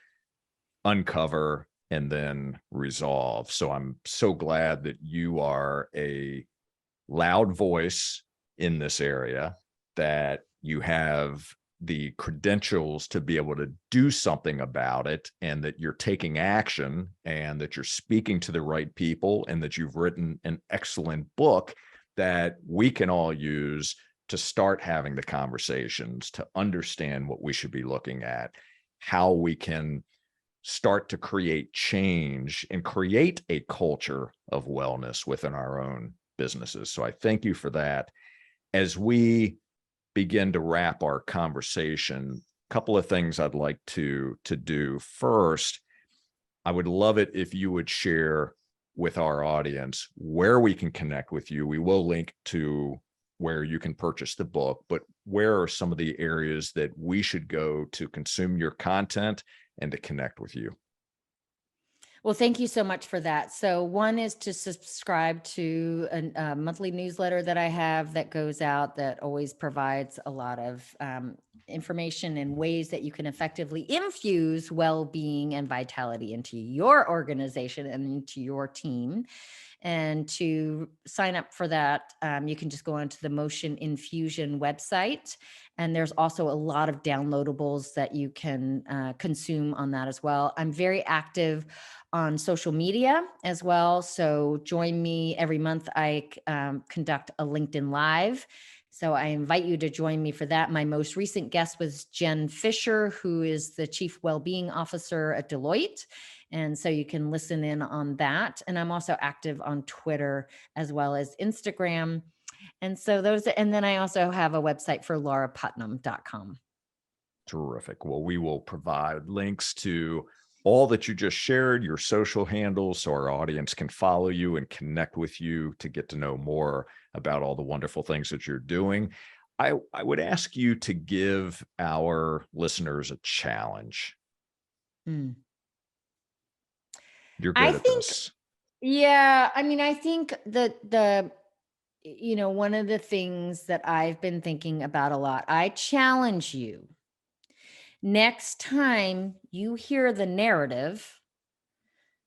uncover and then resolve. So I'm so glad that you are a loud voice in this area, that you have the credentials to be able to do something about it, and that you're taking action, and that you're speaking to the right people, and that you've written an excellent book that we can all use to start having the conversations, to understand what we should be looking at, how we can start to create change and create a culture of wellness within our own businesses. So I thank you for that. as we begin to wrap our conversation, a couple of things I'd like to do. First, I would love it if you would share with our audience where we can connect with you. We will link to where you can purchase the book, but where are some of the areas that we should go to consume your content and to connect with you? Well, thank you so much for that. So one is to subscribe to a monthly newsletter that I have that goes out that always provides a lot of information and ways that you can effectively infuse well-being and vitality into your organization and into your team. And to sign up for that, you can just go onto the Motion Infusion website. And there's also a lot of downloadables that you can consume on that as well. I'm very active on social media as well. So join me every month. I conduct a LinkedIn Live. So I invite you to join me for that. My most recent guest was Jen Fisher, who is the Chief Wellbeing Officer at Deloitte. And so you can listen in on that. And I'm also active on Twitter as well as Instagram. And so and then I also have a website for lauraputnam.com. Terrific. Well, we will provide links to all that you just shared, your social handles, so our audience can follow you and connect with you to get to know more about all the wonderful things that you're doing. I would ask you to give our listeners a challenge. Mm. You're good at this. Yeah. I mean, I think that one of the things that I've been thinking about a lot, I challenge you. Next time you hear the narrative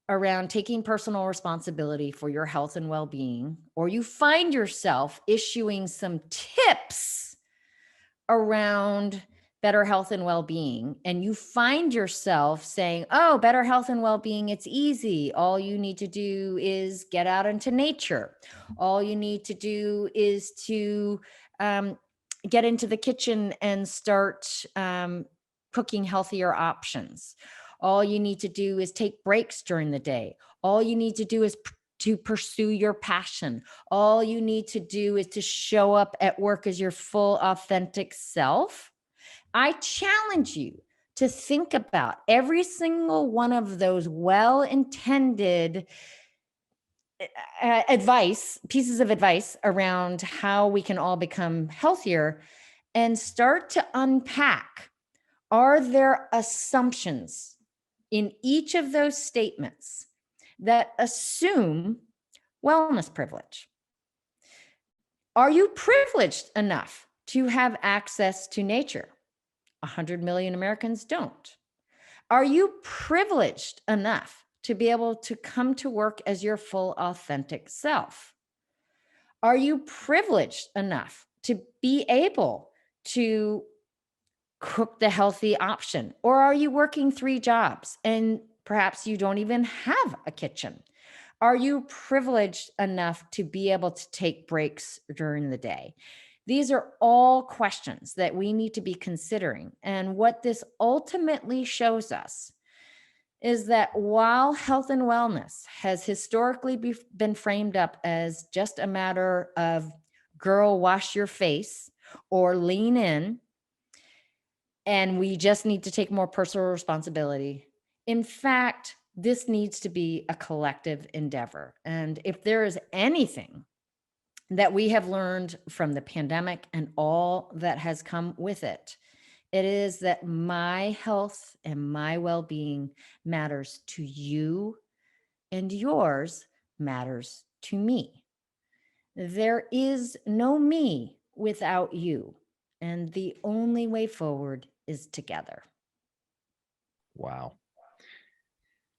around taking personal responsibility for your health and well-being, or you find yourself issuing some tips around better health and well-being, and you find yourself saying, oh, better health and well-being, it's easy. All you need to do is get out into nature. All you need to do is to get into the kitchen and start cooking healthier options. All you need to do is take breaks during the day. All you need to do is to pursue your passion. All you need to do is to show up at work as your full, authentic self. I challenge you to think about every single one of those well-intended pieces of advice around how we can all become healthier, and start to unpack. Are there assumptions in each of those statements that assume wellness privilege? Are you privileged enough to have access to nature? 100 million Americans don't. Are you privileged enough to be able to come to work as your full, authentic self? Are you privileged enough to be able to cook the healthy option? Or are you working 3 jobs and perhaps you don't even have a kitchen? Are you privileged enough to be able to take breaks during the day? These are all questions that we need to be considering. And what this ultimately shows us is that while health and wellness has historically been framed up as just a matter of girl, wash your face or lean in, and we just need to take more personal responsibility. In fact, this needs to be a collective endeavor. And if there is anything that we have learned from the pandemic and all that has come with it, it is that my health and my well-being matters to you, and yours matters to me. There is no me without you, and the only way forward is together. Wow.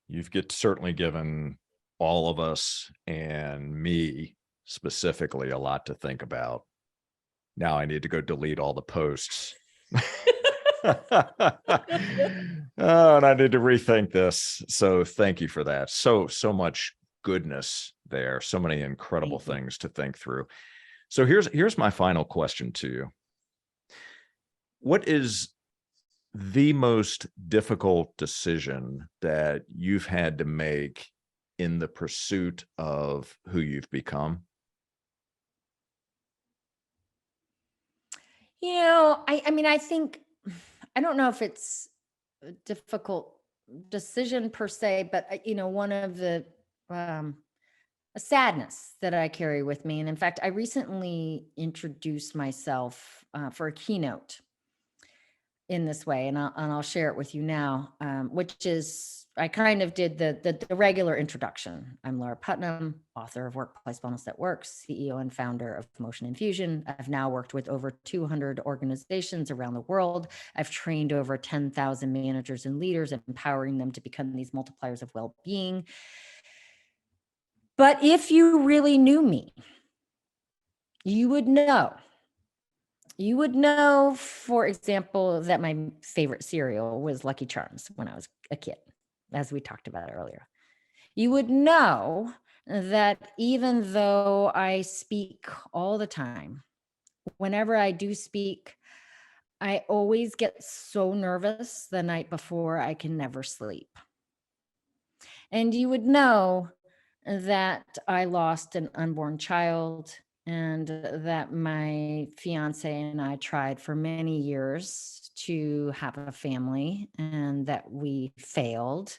You've certainly given all of us and me specifically a lot to think about. Now I need to go delete all the posts. Oh, and I need to rethink this. So thank you for that. So much goodness there. So many incredible things to think through. So here's my final question to you. What is the most difficult decision that you've had to make in the pursuit of who you've become? I mean, I think, I don't know if it's a difficult decision per se, but one of the a sadness that I carry with me. And in fact, I recently introduced myself for a keynote in this way, and I'll share it with you now, which is, I kind of did the regular introduction. I'm Laura Putnam, author of Workplace Wellness That Works, CEO and founder of Motion Infusion. I've now worked with over 200 organizations around the world. I've trained over 10,000 managers and leaders, empowering them to become these multipliers of well-being. But if you really knew me, you would know, for example, that my favorite cereal was Lucky Charms when I was a kid, as we talked about earlier. You would know that even though I speak all the time, whenever I do speak, I always get so nervous the night before I can never sleep. And you would know that I lost an unborn child, and that my fiance and I tried for many years to have a family, and that we failed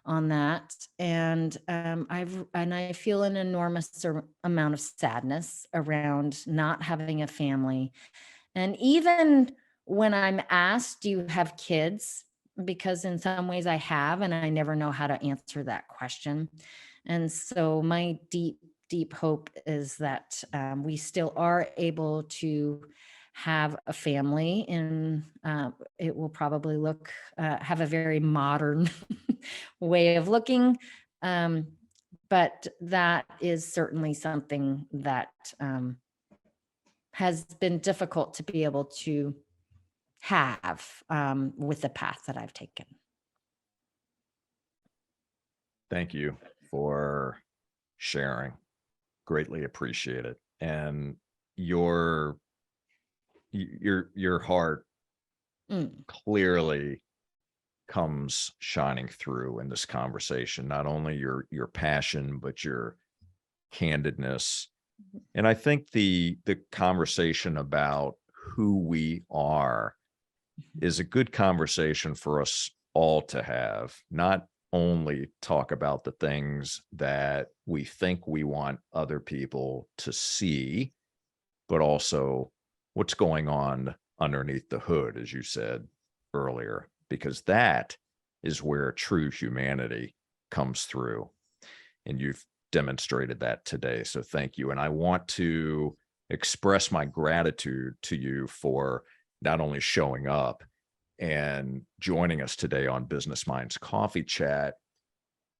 on that. And I feel an enormous amount of sadness around not having a family. And even when I'm asked, do you have kids? Because in some ways I have, and I never know how to answer that question. And so my deep hope is that we still are able to have a family, and it will probably have a very modern way of looking. But that is certainly something that has been difficult to be able to have with the path that I've taken. Thank you for sharing. Greatly appreciate it. And your heart clearly comes shining through in this conversation, not only your passion, but your candidness. And I think the conversation about who we are is a good conversation for us all to have, not only talk about the things that we think we want other people to see, but also what's going on underneath the hood, as you said earlier, because that is where true humanity comes through. And you've demonstrated that today. So thank you. And I want to express my gratitude to you for not only showing up and joining us today on Business Minds Coffee Chat,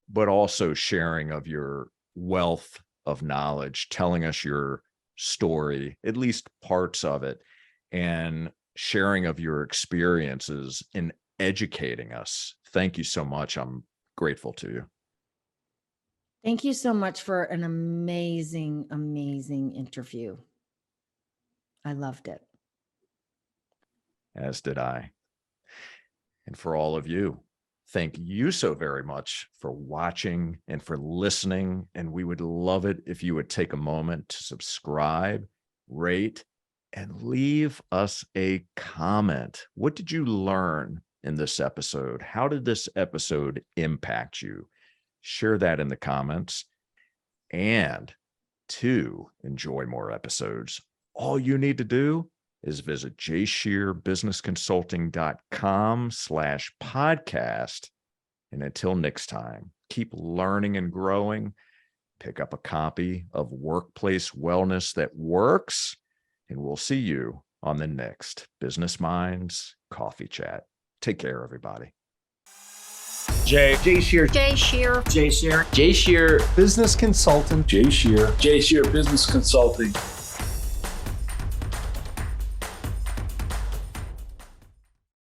but also sharing of your wealth of knowledge, telling us your story, at least parts of it, and sharing of your experiences in educating us. Thank you so much. I'm grateful to you. Thank you so much for an amazing, amazing interview. I loved it. As did I. And for all of you, thank you so very much for watching and for listening. And we would love it if you would take a moment to subscribe, rate, and leave us a comment. What did you learn in this episode? How did this episode impact you? Share that in the comments. And to enjoy more episodes, all you need to do is visit jscherbusinessconsulting.com/podcast. And until next time, keep learning and growing. Pick up a copy of Workplace Wellness That Works, and we'll see you on the next Business Minds Coffee Chat. Take care, everybody. Jay Scherr, Jay Scherr, business consultant. Jay Scherr Business Consulting.